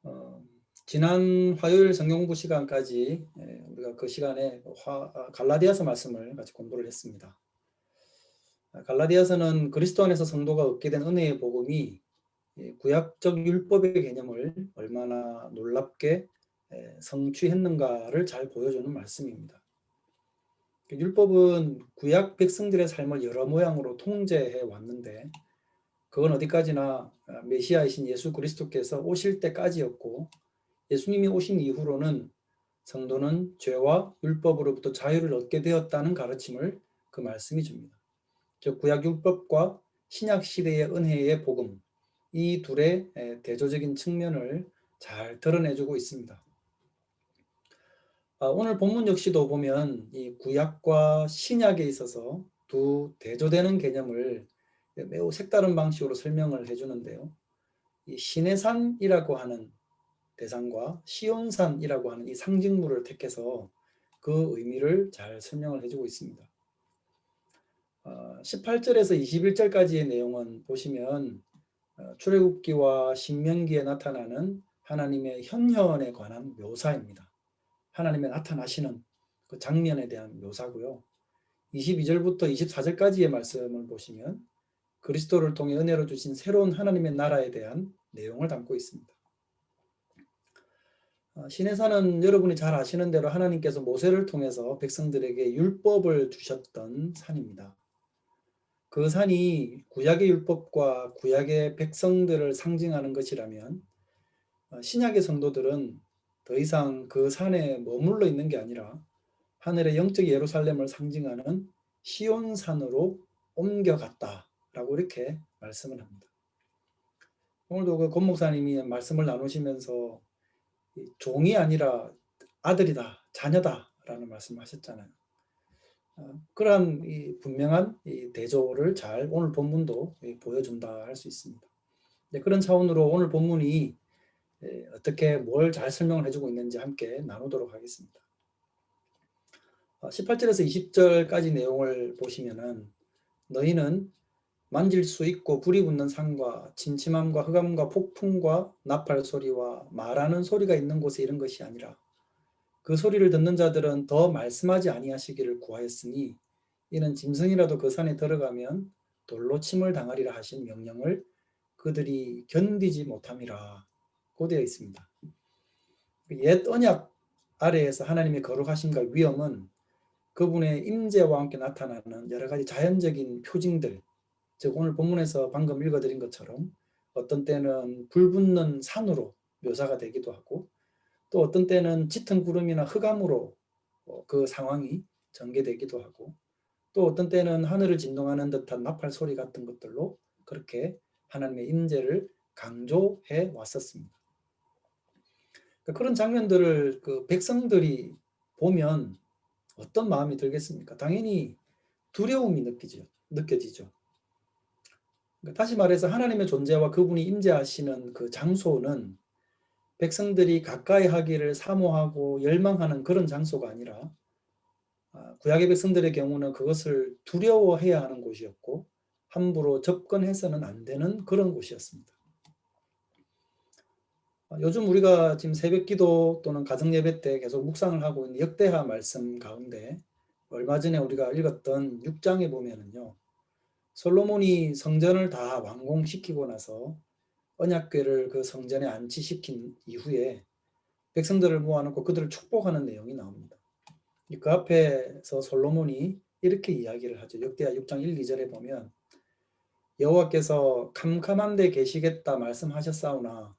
어, 지난 화요일 성경공부 시간까지 우리가 그 시간에 갈라디아서 말씀을 같이 공부를 했습니다. 갈라디아서는 그리스도 안에서 성도가 얻게 된 은혜의 복음이 구약적 율법의 개념을 얼마나 놀랍게 성취했는가를 잘 보여주는 말씀입니다. 율법은 구약 백성들의 삶을 여러 모양으로 통제해 왔는데 그건 어디까지나 메시아이신 예수 그리스도께서 오실 때까지였고, 예수님이 오신 이후로는 성도는 죄와 율법으로부터 자유를 얻게 되었다는 가르침을 그 말씀이 줍니다. 즉 구약 율법과 신약 시대의 은혜의 복음, 이 둘의 대조적인 측면을 잘 드러내주고 있습니다. 오늘 본문 역시도 보면 이 구약과 신약에 있어서 두 대조되는 개념을 매우 색다른 방식으로 설명을 해주는데요. 이 시내산이라고 하는 대상과 시온산이라고 하는 이 상징물을 택해서 그 의미를 잘 설명을 해주고 있습니다. 18절에서 21절까지의 내용은 보시면 출애굽기와 신명기에 나타나는 하나님의 현현에 관한 묘사입니다. 하나님의 나타나시는 그 장면에 대한 묘사고요. 22절부터 24절까지의 말씀을 보시면 그리스도를 통해 은혜로 주신 새로운 하나님의 나라에 대한 내용을 담고 있습니다. 시내산은 여러분이 잘 아시는 대로 하나님께서 모세를 통해서 백성들에게 율법을 주셨던 산입니다. 그 산이 구약의 율법과 구약의 백성들을 상징하는 것이라면 신약의 성도들은 더 이상 그 산에 머물러 있는 게 아니라 하늘의 영적 예루살렘을 상징하는 시온산으로 옮겨갔다라고 이렇게 말씀을 합니다. 오늘도 그 권 목사님이 말씀을 나누시면서 종이 아니라 아들이다, 자녀다라는 말씀을 하셨잖아요. 그러한 이 분명한 이 대조를 잘 오늘 본문도 보여준다 할 수 있습니다. 그런 차원으로 오늘 본문이 어떻게 뭘 잘 설명을 해주고 있는지 함께 나누도록 하겠습니다. 18절에서 20절까지 내용을 보시면은 너희는 만질 수 있고 불이 붙는 산과 침침함과 흑암과 폭풍과 나팔 소리와 말하는 소리가 있는 곳에 이른 것이 아니라 그 소리를 듣는 자들은 더 말씀하지 아니하시기를 구하였으니 이는 짐승이라도 그 산에 들어가면 돌로 침을 당하리라 하신 명령을 그들이 견디지 못함이라 고 되어 있습니다. 옛 언약 아래에서 하나님의 거룩하심과 위엄은 그분의 임재와 함께 나타나는 여러 가지 자연적인 표징들, 즉 오늘 본문에서 방금 읽어드린 것처럼 어떤 때는 불 붙는 산으로 묘사가 되기도 하고 또 어떤 때는 짙은 구름이나 흑암으로 그 상황이 전개되기도 하고 또 어떤 때는 하늘을 진동하는 듯한 나팔 소리 같은 것들로 그렇게 하나님의 임재를 강조해 왔었습니다. 그런 장면들을 그 백성들이 보면 어떤 마음이 들겠습니까? 당연히 두려움이 느껴지죠. 다시 말해서 하나님의 존재와 그분이 임재하시는 그 장소는 백성들이 가까이 하기를 사모하고 열망하는 그런 장소가 아니라 구약의 백성들의 경우는 그것을 두려워해야 하는 곳이었고 함부로 접근해서는 안 되는 그런 곳이었습니다. 요즘 우리가 지금 새벽기도 또는 가정예배 때 계속 묵상을 하고 있는 역대하 말씀 가운데 얼마 전에 우리가 읽었던 6장에 보면은요. 솔로몬이 성전을 다 완공시키고 나서 언약궤를 그 성전에 안치시킨 이후에 백성들을 모아놓고 그들을 축복하는 내용이 나옵니다. 그 앞에서 솔로몬이 이렇게 이야기를 하죠. 역대하 6장 1, 2절에 보면 여호와께서 캄캄한 데 계시겠다 말씀하셨사오나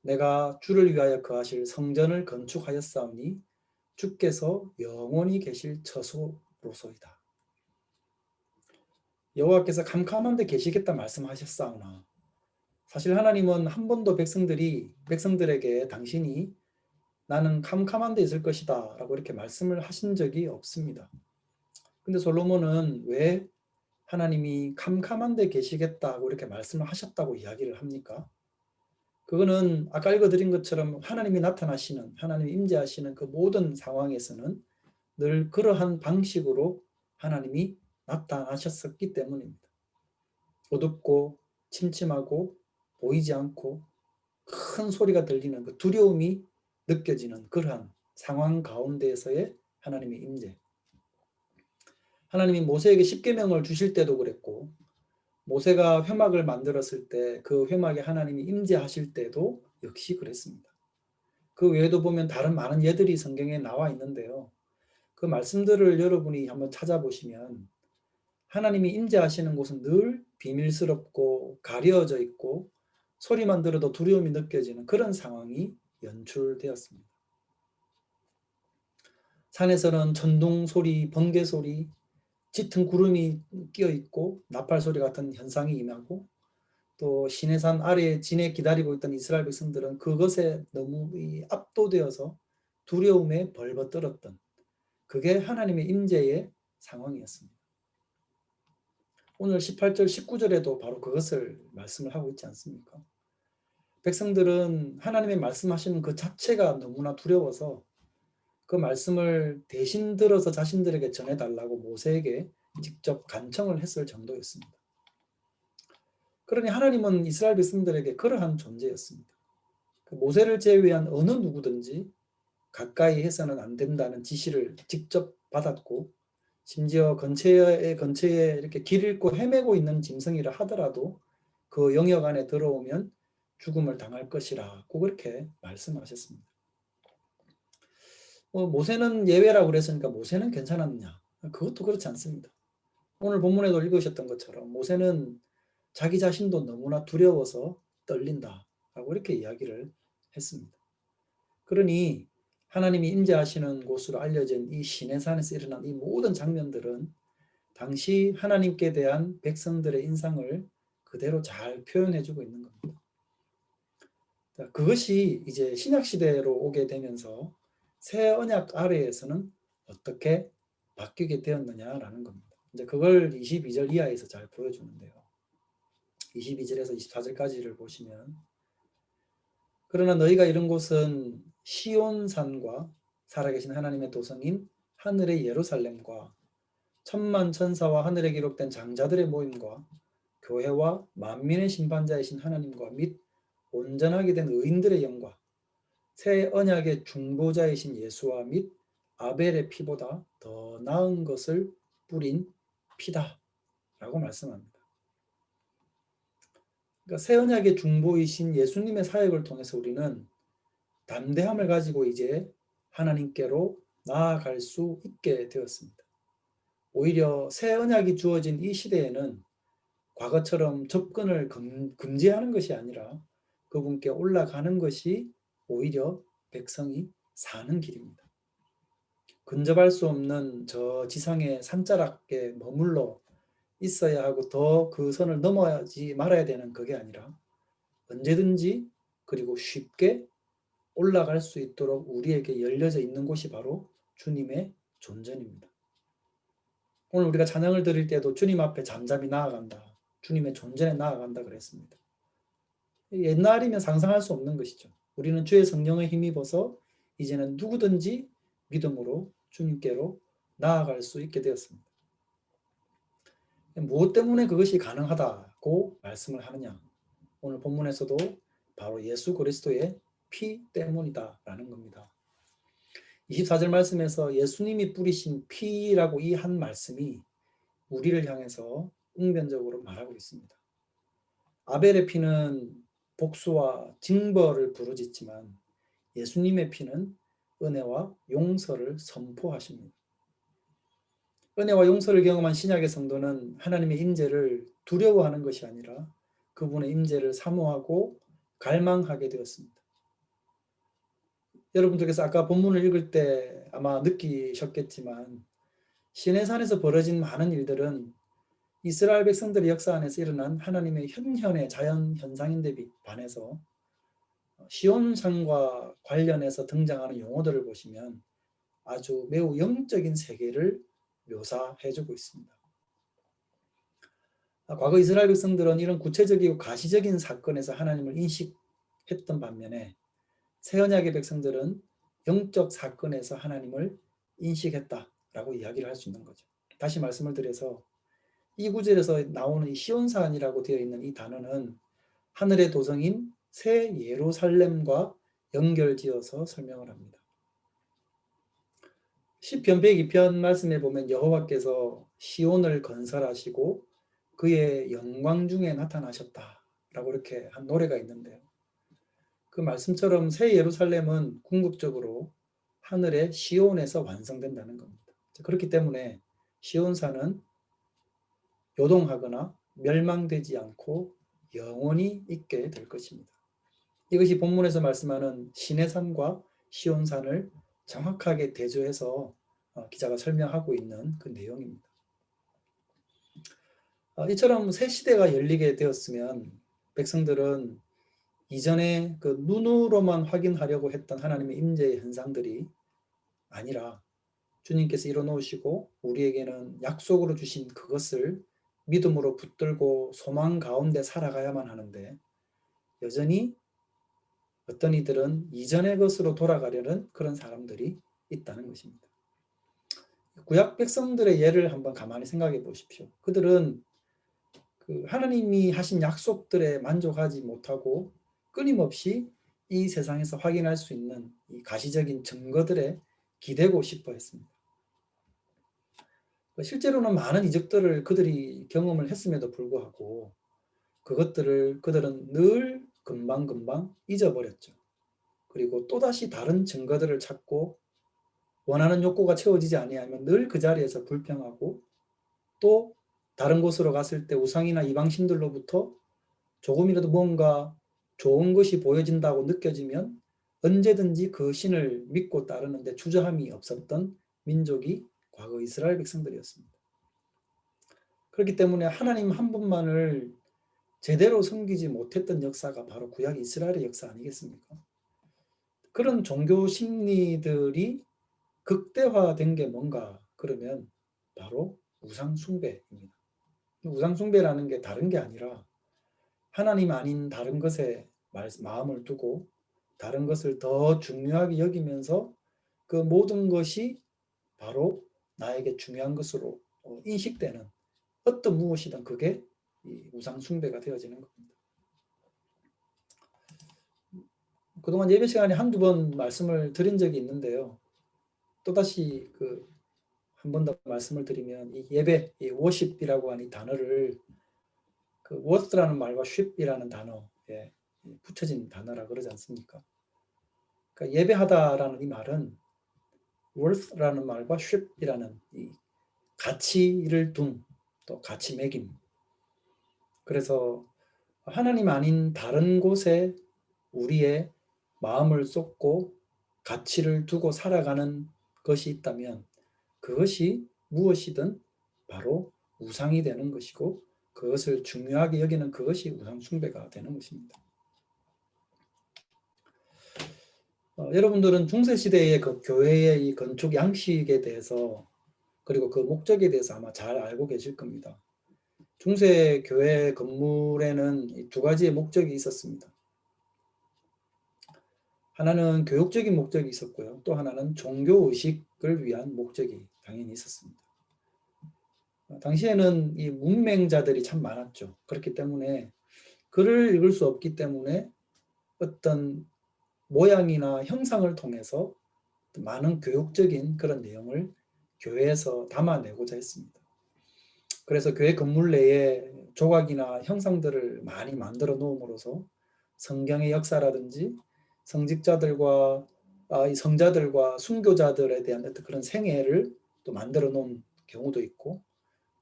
내가 주를 위하여 거하실 성전을 건축하였사오니 주께서 영원히 계실 처소로소이다. 여호와께서 캄캄한 데 계시겠다 말씀하셨사오나 사실 하나님은 한 번도 백성들에게 당신이 나는 캄캄한 데 있을 것이다 라고 이렇게 말씀을 하신 적이 없습니다. 근데 솔로몬은 왜 하나님이 캄캄한 데 계시겠다고 이렇게 말씀을 하셨다고 이야기를 합니까? 그거는 아까 읽어드린 것처럼 하나님이 나타나시는, 하나님이 임재하시는 그 모든 상황에서는 늘 그러한 방식으로 하나님이 나타나셨었기 때문입니다. 어둡고 침침하고 보이지 않고 큰 소리가 들리는 그 두려움이 느껴지는 그러한 상황 가운데에서의 하나님의 임재. 하나님이 모세에게 십계명을 주실 때도 그랬고 모세가 회막을 만들었을 때 그 회막에 하나님이 임재하실 때도 역시 그랬습니다. 그 외에도 보면 다른 많은 예들이 성경에 나와 있는데요. 그 말씀들을 여러분이 한번 찾아보시면 하나님이 임재하시는 곳은 늘 비밀스럽고 가려져 있고 소리만 들어도 두려움이 느껴지는 그런 상황이 연출되었습니다. 산에서는 천둥 소리, 번개 소리, 짙은 구름이 끼어 있고 나팔 소리 같은 현상이 임하고 또 시내산 아래에 진에 기다리고 있던 이스라엘 백성들은 그것에 너무 압도되어서 두려움에 벌벌 떨었던 그게 하나님의 임재의 상황이었습니다. 오늘 18절 19절에도 바로 그것을 말씀을 하고 있지 않습니까? 백성들은 하나님의 말씀하시는 그 자체가 너무나 두려워서 그 말씀을 대신 들어서 자신들에게 전해달라고 모세에게 직접 간청을 했을 정도였습니다. 그러니 하나님은 이스라엘 백성들에게 그러한 존재였습니다. 그 모세를 제외한 어느 누구든지 가까이 해서는 안 된다는 지시를 직접 받았고 심지어 근처에 이렇게 길 잃고 헤매고 있는 짐승이라 하더라도 그 영역 안에 들어오면 죽음을 당할 것이라고 그렇게 말씀하셨습니다. 모세는 예외라고 그랬으니까 모세는 괜찮았느냐? 그것도 그렇지 않습니다. 오늘 본문에도 읽으셨던 것처럼 모세는 자기 자신도 너무나 두려워서 떨린다라고 이렇게 이야기를 했습니다. 그러니 하나님이 임재하시는 곳으로 알려진 이 시내산에서 일어난 이 모든 장면들은 당시 하나님께 대한 백성들의 인상을 그대로 잘 표현해주고 있는 겁니다. 그것이 이제 신약시대로 오게 되면서 새 언약 아래에서는 어떻게 바뀌게 되었느냐라는 겁니다. 이제 그걸 22절 이하에서 잘 보여주는데요. 22절에서 24절까지를 보시면 그러나 너희가 이른 곳은 시온산과 살아계신 하나님의 도성인 하늘의 예루살렘과 천만 천사와 하늘에 기록된 장자들의 모임과 교회와 만민의 심판자이신 하나님과 및 온전하게 된 의인들의 영과 새 언약의 중보자이신 예수와 및 아벨의 피보다 더 나은 것을 뿌린 피다 라고 말씀합니다. 그러니까 새 언약의 중보이신 예수님의 사역을 통해서 우리는 담대함을 가지고 이제 하나님께로 나아갈 수 있게 되었습니다. 오히려 새 언약이 주어진 이 시대에는 과거처럼 접근을 금지하는 것이 아니라 그분께 올라가는 것이 오히려 백성이 사는 길입니다. 근접할 수 없는 저 지상의 산자락에 머물러 있어야 하고 더 그 선을 넘어야지 말아야 되는 그게 아니라 언제든지 그리고 쉽게 올라갈 수 있도록 우리에게 열려져 있는 곳이 바로 주님의 존전입니다. 오늘 우리가 찬양을 드릴 때도 주님 앞에 잠잠히 나아간다. 주님의 존전에 나아간다 그랬습니다. 옛날이면 상상할 수 없는 것이죠. 우리는 주의 성령에 힘입어서 이제는 누구든지 믿음으로 주님께로 나아갈 수 있게 되었습니다. 무엇 때문에 그것이 가능하다고 말씀을 하느냐? 오늘 본문에서도 바로 예수 그리스도의 피 때문이다라는 겁니다. 24절 말씀에서 예수님이 뿌리신 피라고 이 한 말씀이 우리를 향해서 웅변적으로 말하고 있습니다. 아벨의 피는 복수와 징벌을 부르짖지만 예수님의 피는 은혜와 용서를 선포하십니다. 은혜와 용서를 경험한 신약의 성도는 하나님의 임재를 두려워하는 것이 아니라 그분의 임재를 사모하고 갈망하게 되었습니다. 여러분들께서 아까 본문을 읽을 때 아마 느끼셨겠지만 시내산에서 벌어진 많은 일들은 이스라엘 백성들의 역사 안에서 일어난 하나님의 현현의 자연 현상인데 반해서 시온산과 관련해서 등장하는 용어들을 보시면 아주 매우 영적인 세계를 묘사해주고 있습니다. 과거 이스라엘 백성들은 이런 구체적이고 가시적인 사건에서 하나님을 인식했던 반면에 새 언약의 백성들은 영적 사건에서 하나님을 인식했다라고 이야기를 할 수 있는 거죠. 다시 말씀을 드려서 이 구절에서 나오는 이 시온산이라고 되어 있는 이 단어는 하늘의 도성인 새 예루살렘과 연결지어서 설명을 합니다. 시편 102편 말씀에 보면 여호와께서 시온을 건설하시고 그의 영광 중에 나타나셨다라고 이렇게 한 노래가 있는데요. 그 말씀처럼 새 예루살렘은 궁극적으로 하늘의 시온에서 완성된다는 겁니다. 그렇기 때문에 시온산은 요동하거나 멸망되지 않고 영원히 있게 될 것입니다. 이것이 본문에서 말씀하는 시내산과 시온산을 정확하게 대조해서 기자가 설명하고 있는 그 내용입니다. 이처럼 새 시대가 열리게 되었으면 백성들은 이전에 그 눈으로만 확인하려고 했던 하나님의 임재의 현상들이 아니라 주님께서 이뤄놓으시고 우리에게는 약속으로 주신 그것을 믿음으로 붙들고 소망 가운데 살아가야만 하는데 여전히 어떤 이들은 이전의 것으로 돌아가려는 그런 사람들이 있다는 것입니다. 구약 백성들의 예를 한번 가만히 생각해 보십시오. 그들은 그 하나님이 하신 약속들에 만족하지 못하고 끊임없이 이 세상에서 확인할 수 있는 이 가시적인 증거들에 기대고 싶어 했습니다. 실제로는 많은 이적들을 그들이 경험을 했음에도 불구하고 그것들을 그들은 늘 금방금방 잊어버렸죠. 그리고 또다시 다른 증거들을 찾고 원하는 욕구가 채워지지 아니하면 늘 그 자리에서 불평하고 또 다른 곳으로 갔을 때 우상이나 이방신들로부터 조금이라도 뭔가 좋은 것이 보여진다고 느껴지면 언제든지 그 신을 믿고 따르는데 주저함이 없었던 민족이 과거 이스라엘 백성들이었습니다. 그렇기 때문에 하나님 한 분만을 제대로 섬기지 못했던 역사가 바로 구약 이스라엘의 역사 아니겠습니까? 그런 종교 심리들이 극대화된 게 뭔가 그러면 바로 우상 숭배입니다. 우상 숭배라는 게 다른 게 아니라 하나님 아닌 다른 것에 마음을 두고 다른 것을 더 중요하게 여기면서 그 모든 것이 바로 나에게 중요한 것으로 인식되는 어떤 무엇이든 그게 우상 숭배가 되어지는 겁니다. 그동안 예배 시간에 한두 번 말씀을 드린 적이 있는데요. 또다시 한 번 더 말씀을 드리면 이 예배, 이 워십이라고 하는 이 단어를 그 worth라는 말과 ship이라는 단어에 붙여진 단어라 그러지 않습니까? 그러니까 예배하다라는 이 말은 worth라는 말과 ship이라는 이 가치를 둔 또 가치 매김. 그래서 하나님 아닌 다른 곳에 우리의 마음을 쏟고 가치를 두고 살아가는 것이 있다면 그것이 무엇이든 바로 우상이 되는 것이고 그것을 중요하게 여기는 그것이 우상 숭배가 되는 것입니다. 여러분들은 중세시대의 그 교회의 이 건축 양식에 대해서 그리고 그 목적에 대해서 아마 잘 알고 계실 겁니다. 중세 교회 건물에는 두 가지의 목적이 있었습니다. 하나는 교육적인 목적이 있었고요. 또 하나는 종교의식을 위한 목적이 당연히 있었습니다. 당시에는 이 문맹자들이 참 많았죠. 그렇기 때문에 글을 읽을 수 없기 때문에 어떤 모양이나 형상을 통해서 많은 교육적인 그런 내용을 교회에서 담아내고자 했습니다. 그래서 교회 건물 내에 조각이나 형상들을 많이 만들어 놓음으로써 성경의 역사라든지 성직자들과 이 성자들과 순교자들에 대한 어떤 그런 생애를 또 만들어 놓은 경우도 있고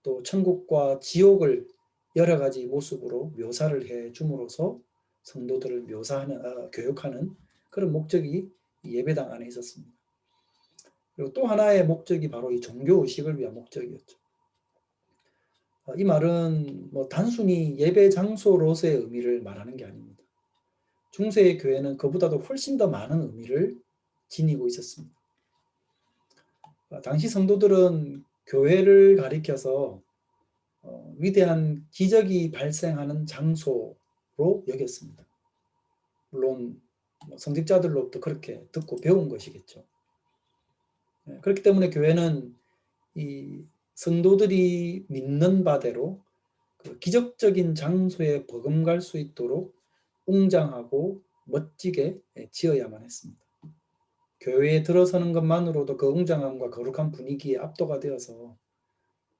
또 천국과 지옥을 여러 가지 모습으로 묘사를 해 줌으로써 성도들을 묘사하는 교육하는 그런 목적이 예배당 안에 있었습니다. 그리고 또 하나의 목적이 바로 이 종교의식을 위한 목적이었죠. 이 말은 뭐 단순히 예배 장소로서의 의미를 말하는 게 아닙니다. 중세의 교회는 그보다도 훨씬 더 많은 의미를 지니고 있었습니다. 당시 성도들은 교회를 가리켜서 위대한 기적이 발생하는 장소로 여겼습니다. 물론 성직자들로부터 그렇게 듣고 배운 것이겠죠. 그렇기 때문에 교회는 이 성도들이 믿는 바대로 그 기적적인 장소에 버금갈 수 있도록 웅장하고 멋지게 지어야만 했습니다. 교회에 들어서는 것만으로도 그 웅장함과 거룩한 분위기에 압도가 되어서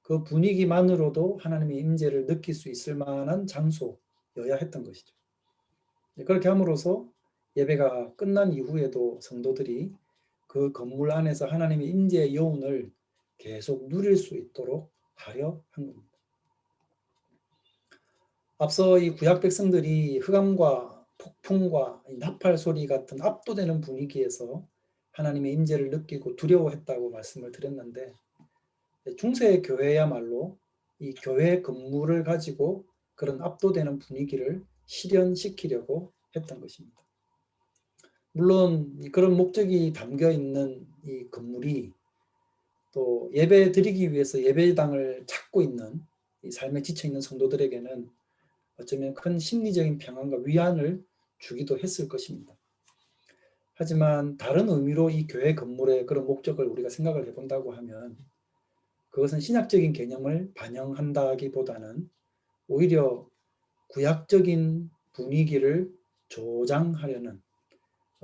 그 분위기만으로도 하나님의 임재를 느낄 수 있을 만한 장소여야 했던 것이죠. 그렇게 함으로써 예배가 끝난 이후에도 성도들이 그 건물 안에서 하나님의 임재의 여운을 계속 누릴 수 있도록 하려 한 겁니다. 앞서 이 구약 백성들이 흑암과 폭풍과 나팔 소리 같은 압도되는 분위기에서 하나님의 임재를 느끼고 두려워했다고 말씀을 드렸는데, 중세 교회야말로 이 교회 건물을 가지고 그런 압도되는 분위기를 실현시키려고 했던 것입니다. 물론 그런 목적이 담겨 있는 이 건물이 또 예배 드리기 위해서 예배당을 찾고 있는 이 삶에 지쳐 있는 성도들에게는 어쩌면 큰 심리적인 평안과 위안을 주기도 했을 것입니다. 하지만 다른 의미로 이 교회 건물의 그런 목적을 우리가 생각을 해본다고 하면 그것은 신약적인 개념을 반영한다기보다는 오히려 구약적인 분위기를 조장하려는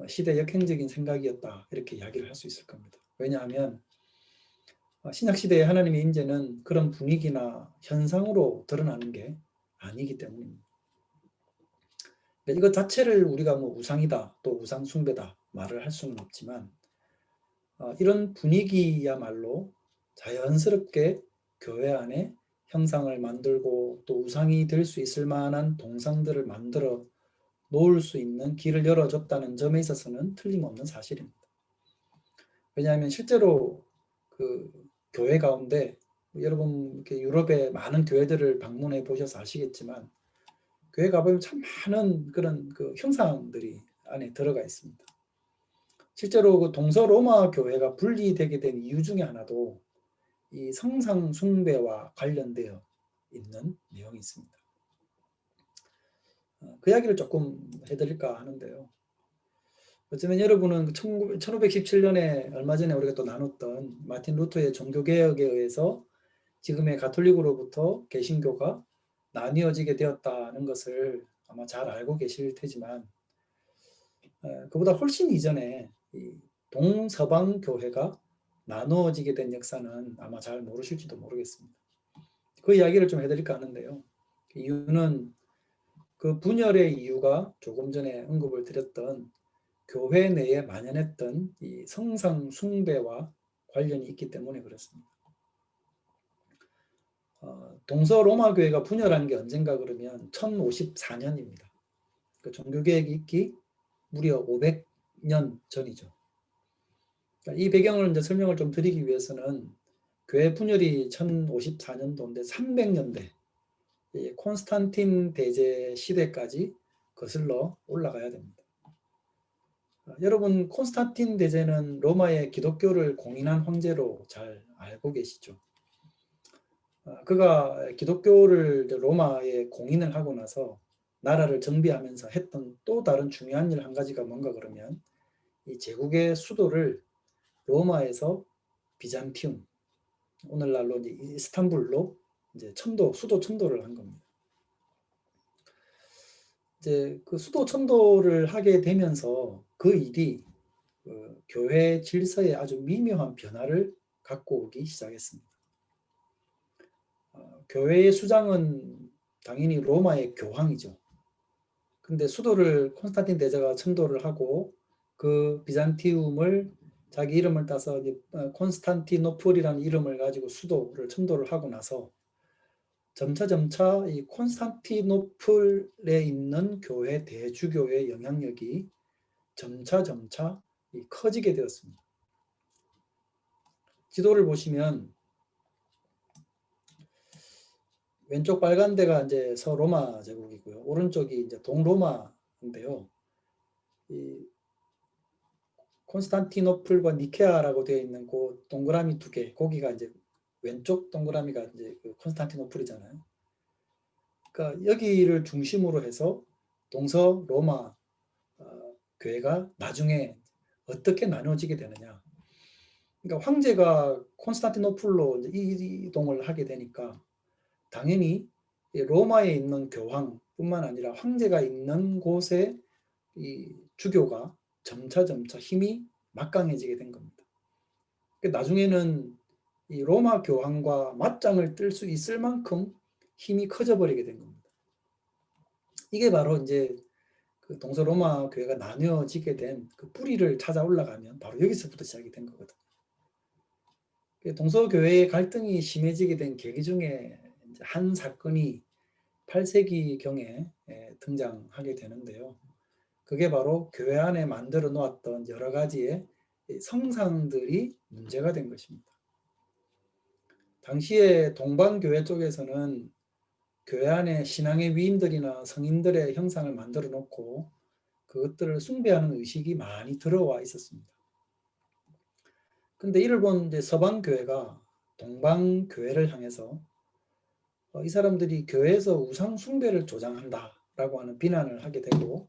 시대 역행적인 생각이었다, 이렇게 이야기를 할 수 있을 겁니다. 왜냐하면 신약시대의 하나님의 임재는 그런 분위기나 현상으로 드러나는 게 아니기 때문입니다. 이것 자체를 우리가 뭐 우상이다, 또 우상 숭배다 말을 할 수는 없지만 이런 분위기야말로 자연스럽게 교회 안에 형상을 만들고 또 우상이 될 수 있을 만한 동상들을 만들어 놓을 수 있는 길을 열어줬다는 점에 있어서는 틀림없는 사실입니다. 왜냐하면 실제로 그 교회 가운데, 여러분 이렇게 유럽의 많은 교회들을 방문해 보셔서 아시겠지만 교회 가보면 참 많은 그런 그 형상들이 안에 들어가 있습니다. 실제로 그 동서 로마 교회가 분리되게 된 이유 중에 하나도 이 성상 숭배와 관련되어 있는 내용이 있습니다. 그 이야기를 조금 해드릴까 하는데요. 어쩌면 여러분은 1517년에 얼마 전에 우리가 또 나눴던 마틴 루터의 종교개혁에 의해서 지금의 가톨릭으로부터 개신교가 나뉘어지게 되었다는 것을 아마 잘 알고 계실 테지만, 그보다 훨씬 이전에 이 동서방 교회가 나누어지게 된 역사는 아마 잘 모르실지도 모르겠습니다. 그 이야기를 좀 해드릴까 하는데요. 이유는 그 분열의 이유가 조금 전에 언급을 드렸던 교회 내에 만연했던 이 성상 숭배와 관련이 있기 때문에 그렇습니다. 동서 로마 교회가 분열한 게 언젠가 그러면 1054년입니다. 그 종교개혁이 있기 무려 500년 전이죠. 이 배경을 이제 설명을 좀 드리기 위해서는 교회 분열이 1054년도인데 300년대 콘스탄틴 대제 시대까지 거슬러 올라가야 됩니다. 여러분, 콘스탄틴 대제는 로마의 기독교를 공인한 황제로 잘 알고 계시죠? 그가 기독교를 로마에 공인을 하고 나서 나라를 정비하면서 했던 또 다른 중요한 일 한 가지가 뭔가 그러면 이 제국의 수도를 로마에서 비잔티움, 오늘날로 이제 이스탄불로 이제 수도 천도를 한 겁니다. 이제 그 수도 천도를 하게 되면서 그 일이 교회 질서에 아주 미묘한 변화를 갖고 오기 시작했습니다. 교회의 수장은 당연히 로마의 교황이죠. 근데 수도를 콘스탄틴 대제가 천도를 하고 그 비잔티움을 자기 이름을 따서 콘스탄티노플이라는 이름을 가지고 수도를 천도를 하고 나서 점차 이 콘스탄티노플에 있는 교회 대주교의 영향력이 점차 커지게 되었습니다. 지도를 보시면 왼쪽 빨간 데가 이제 서로마 제국이고요. 오른쪽이 이제 동로마인데요. 이 콘스탄티노플과 니케아라고 되어 있는 그 동그라미 두 개, 거기가 이제 왼쪽 동그라미가 이제 그 콘스탄티노플이잖아요. 그러니까 여기를 중심으로 해서 동서 로마 교회가 나중에 어떻게 나눠지게 되느냐. 그러니까 황제가 콘스탄티노플로 이동을 하게 되니까 당연히 로마에 있는 교황, 뿐만 아니라 황제가 있는 곳에 이 주교가 점차 힘이 막강해지게 된 겁니다. 나중에는 이 로마 교황과 맞짱을 뜰 수 있을 만큼 힘이 커져 버리게 된 겁니다. 이게 바로 이제 그 동서로마 교회가 나뉘어지게 된 그 뿌리를 찾아 올라가면 바로 여기서부터 시작이 된 거거든요. 동서교회의 갈등이 심해지게 된 계기 중에 한 사건이 8세기경에 등장하게 되는데요. 그게 바로 교회 안에 만들어 놓았던 여러 가지의 성상들이 문제가 된 것입니다. 당시에 동방교회 쪽에서는 교회 안에 신앙의 위인들이나 성인들의 형상을 만들어 놓고 그것들을 숭배하는 의식이 많이 들어와 있었습니다. 근데 이를 본 이제 서방교회가 동방교회를 향해서 이 사람들이 교회에서 우상 숭배를 조장한다라고 하는 비난을 하게 되고,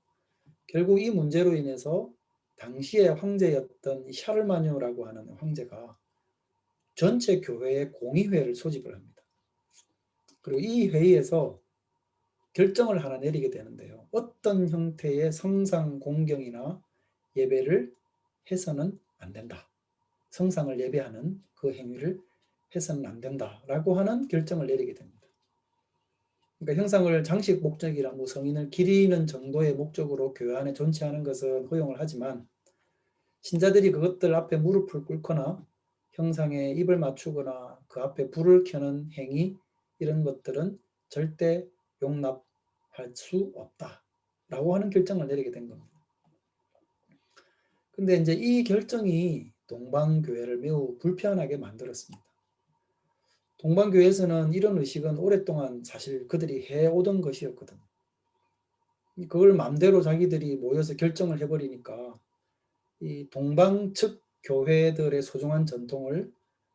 결국 이 문제로 인해서 당시의 황제였던 샤르마뉴라고 하는 황제가 전체 교회의 공의회를 소집을 합니다. 그리고 이 회의에서 결정을 하나 내리게 되는데요. 어떤 형태의 성상 공경이나 예배를 해서는 안 된다. 성상을 예배하는 그 행위를 해서는 안 된다라고 하는 결정을 내리게 됩니다. 그러니까 형상을 장식 목적이라 뭐 성인을 기리는 정도의 목적으로 교회 안에 존치하는 것은 허용을 하지만, 신자들이 그것들 앞에 무릎을 꿇거나 형상에 입을 맞추거나 그 앞에 불을 켜는 행위, 이런 것들은 절대 용납할 수 없다라고 하는 결정을 내리게 된 겁니다. 근데 이제 이 결정이 동방교회를 매우 불편하게 만들었습니다. 동방교회에서는 이런 의식은 오랫동안 사실 그들이 해오던 것이었거든요. 그걸 마음대로 자기들이 모여서 결정을 해버리니까 이 동방 측 교회들의 소중한 전통을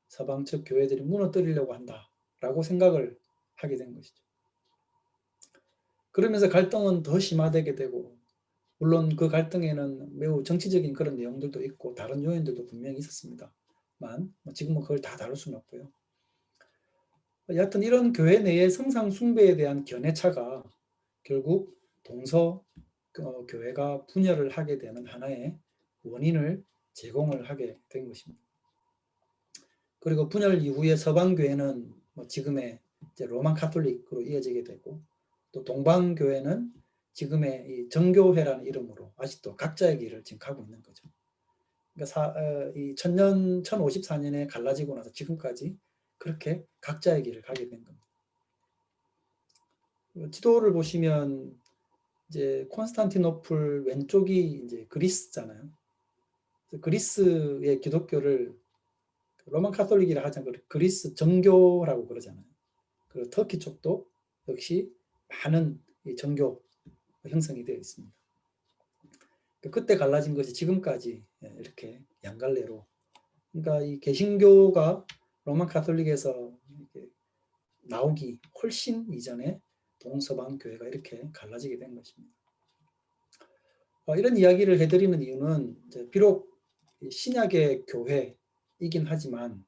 서방 측 교회들이 무너뜨리려고 한다라고 생각을 하게 된 것이죠. 그러면서 갈등은 더 심화되게 되고, 물론 그 갈등에는 매우 정치적인 그런 내용들도 있고 다른 요인들도 분명히 있었습니다만 지금은 그걸 다 다룰 수는 없고요. 여하튼 이런 교회 내의 성상 숭배에 대한 견해차가 결국 동서 교회가 분열을 하게 되는 하나의 원인을 제공을 하게 된 것입니다. 그리고 분열 이후에 서방 교회는 지금의 이제 로만 카톨릭으로 이어지게 되고, 또 동방 교회는 지금의 이 정교회라는 이름으로 아직도 각자의 길을 지금 가고 있는 거죠. 그러니까 이 1054년에 갈라지고 나서 지금까지 그렇게 각자의 길을 가게 된 겁니다. 지도를 보시면 이제 콘스탄티노플 왼쪽이 이제 그리스잖아요. 그리스의 기독교를 로만 카톨릭이라 하지 않고 그리스 정교라고 그러잖아요. 그리고 터키 쪽도 역시 많은 정교 형성이 되어 있습니다. 그때 갈라진 것이 지금까지 이렇게 양갈래로, 그러니까 이 개신교가 로만 카톨릭에서 나오기 훨씬 이전에 동서방 교회가 이렇게 갈라지게 된 것입니다. 이런 이야기를 해드리는 이유는 비록 신약의 교회이긴 하지만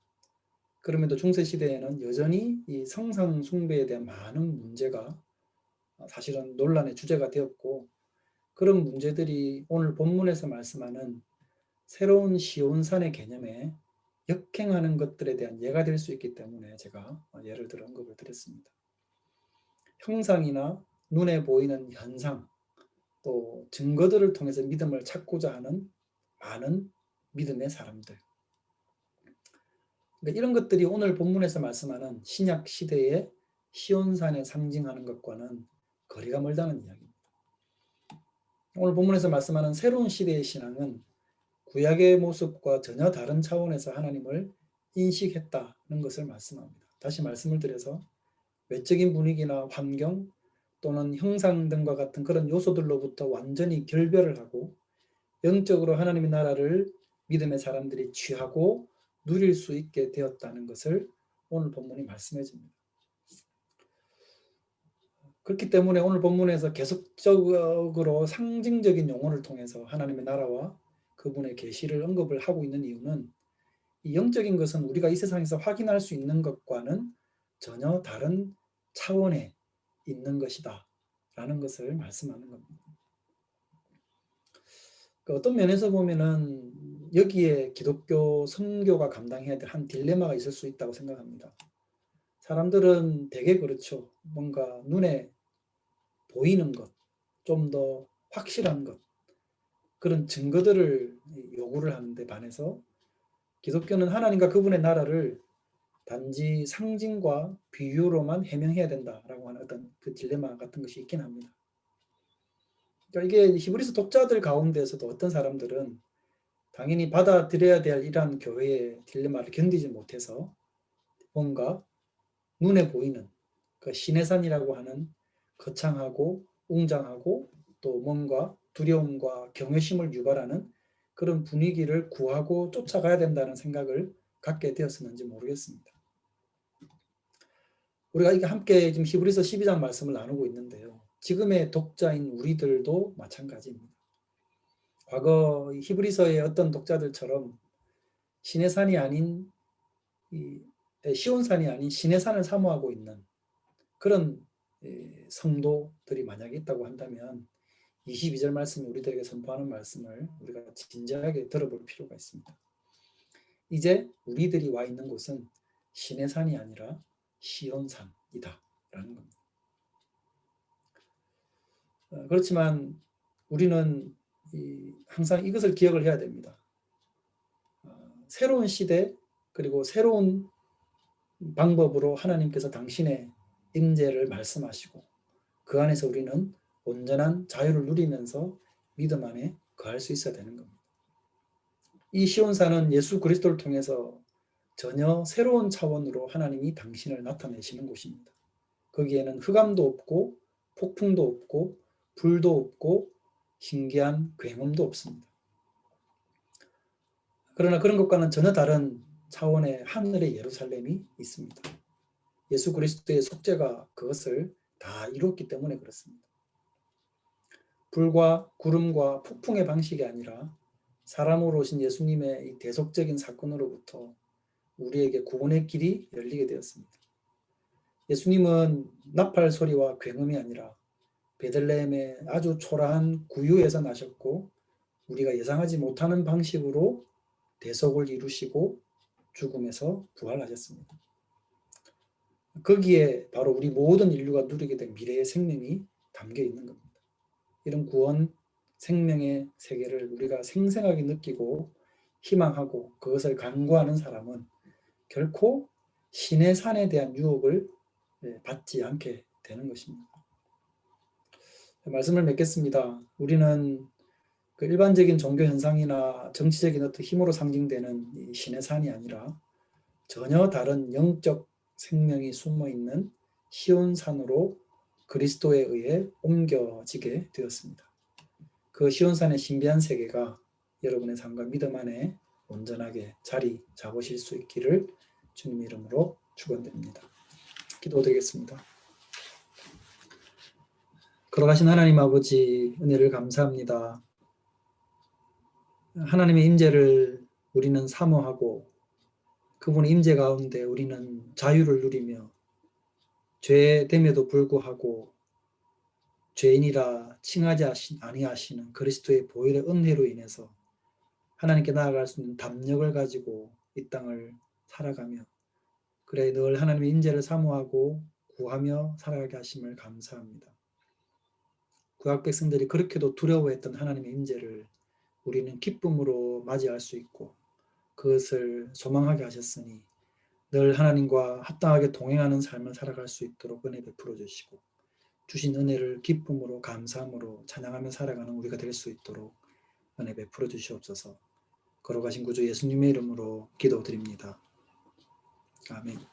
그럼에도 중세시대에는 여전히 이 성상 숭배에 대한 많은 문제가 사실은 논란의 주제가 되었고, 그런 문제들이 오늘 본문에서 말씀하는 새로운 시온산의 개념에 역행하는 것들에 대한 예가 될 수 있기 때문에 제가 예를 들어 언급을 드렸습니다. 형상이나 눈에 보이는 현상, 또 증거들을 통해서 믿음을 찾고자 하는 많은 믿음의 사람들, 그러니까 이런 것들이 오늘 본문에서 말씀하는 신약 시대의 시온산에 상징하는 것과는 거리가 멀다는 이야기입니다. 오늘 본문에서 말씀하는 새로운 시대의 신앙은 구약의 모습과 전혀 다른 차원에서 하나님을 인식했다는 것을 말씀합니다. 다시 말씀을 드려서 외적인 분위기나 환경 또는 형상 등과 같은 그런 요소들로부터 완전히 결별을 하고 영적으로 하나님의 나라를 믿음의 사람들이 취하고 누릴 수 있게 되었다는 것을 오늘 본문이 말씀해 줍니다. 그렇기 때문에 오늘 본문에서 계속적으로 상징적인 용어를 통해서 하나님의 나라와 그분의 계시를 언급을 하고 있는 이유는 이 영적인 것은 우리가 이 세상에서 확인할 수 있는 것과는 전혀 다른 차원에 있는 것이다 라는 것을 말씀하는 겁니다. 어떤 면에서 보면은 여기에 기독교 선교가 감당해야 될 한 딜레마가 있을 수 있다고 생각합니다. 사람들은 되게 그렇죠. 뭔가 눈에 보이는 것, 좀 더 확실한 것, 그런 증거들을 요구를 하는데 반해서 기독교는 하나님과 그분의 나라를 단지 상징과 비유로만 해명해야 된다라고 하는 어떤 그 딜레마 같은 것이 있긴 합니다. 그러니까 이게 히브리서 독자들 가운데서도 어떤 사람들은 당연히 받아들여야 될 이러한 교회의 딜레마를 견디지 못해서 뭔가 눈에 보이는 그 시내산이라고 하는 거창하고 웅장하고 또 뭔가 두려움과 경외심을 유발하는 그런 분위기를 구하고 쫓아가야 된다는 생각을 갖게 되었었는지 모르겠습니다. 우리가 이게 함께 지금 히브리서 12장 말씀을 나누고 있는데요. 지금의 독자인 우리들도 마찬가지입니다. 과거 히브리서의 어떤 독자들처럼 시내산이 아닌 시온산이 아닌 시내산을 사모하고 있는 그런 성도들이 만약에 있다고 한다면 22절 말씀이 우리들에게 선포하는 말씀을 우리가 진지하게 들어볼 필요가 있습니다. 이제 우리들이 와 있는 곳은 시내산이 아니라 시온산이다 라는 겁니다. 그렇지만 우리는 항상 이것을 기억을 해야 됩니다. 새로운 시대 그리고 새로운 방법으로 하나님께서 당신의 임재를 말씀하시고 그 안에서 우리는 온전한 자유를 누리면서 믿음 안에 거할 수 있어야 되는 겁니다. 이 시온산은 예수 그리스도를 통해서 전혀 새로운 차원으로 하나님이 당신을 나타내시는 곳입니다. 거기에는 흑암도 없고 폭풍도 없고 불도 없고 신기한 굉음도 없습니다. 그러나 그런 것과는 전혀 다른 차원의 하늘의 예루살렘이 있습니다. 예수 그리스도의 속죄가 그것을 다 이뤘기 때문에 그렇습니다. 불과 구름과 폭풍의 방식이 아니라 사람으로 오신 예수님의 이 대속적인 사건으로부터 우리에게 구원의 길이 열리게 되었습니다. 예수님은 나팔 소리와 굉음이 아니라 베들레헴의 아주 초라한 구유에서 나셨고 우리가 예상하지 못하는 방식으로 대속을 이루시고 죽음에서 부활하셨습니다. 거기에 바로 우리 모든 인류가 누리게 된 미래의 생명이 담겨 있는 겁니다. 이런 구원, 생명의 세계를 우리가 생생하게 느끼고 희망하고 그것을 간구하는 사람은 결코 신의 산에 대한 유혹을 받지 않게 되는 것입니다. 말씀을 맺겠습니다. 우리는 그 일반적인 종교 현상이나 정치적인 어떤 힘으로 상징되는 이 신의 산이 아니라 전혀 다른 영적 생명이 숨어있는 시온산으로 그리스도에 의해 옮겨지게 되었습니다. 그 시온산의 신비한 세계가 여러분의 삶과 믿음 안에 온전하게 자리 잡으실 수 있기를 주님 이름으로 축원드립니다. 기도드리겠습니다. 걸어가신 하나님 아버지 은혜를 감사합니다. 하나님의 임재를 우리는 사모하고 그분의 임재 가운데 우리는 자유를 누리며 죄됨에도 불구하고 죄인이라 칭하지 아니하시는 그리스도의 보혈의 은혜로 인해서 하나님께 나아갈 수 있는 담력을 가지고 이 땅을 살아가며 그래 늘 하나님의 임재를 사모하고 구하며 살아가게 하심을 감사합니다. 구약 백성들이 그렇게도 두려워했던 하나님의 임재를 우리는 기쁨으로 맞이할 수 있고 그것을 소망하게 하셨으니 늘 하나님과 합당하게 동행하는 삶을 살아갈 수 있도록 은혜 베풀어 주시고 주신 은혜를 기쁨으로 감사함으로 찬양하며 살아가는 우리가 될 수 있도록 은혜 베풀어 주시옵소서. 걸어가신 구주 예수님의 이름으로 기도드립니다. 아멘.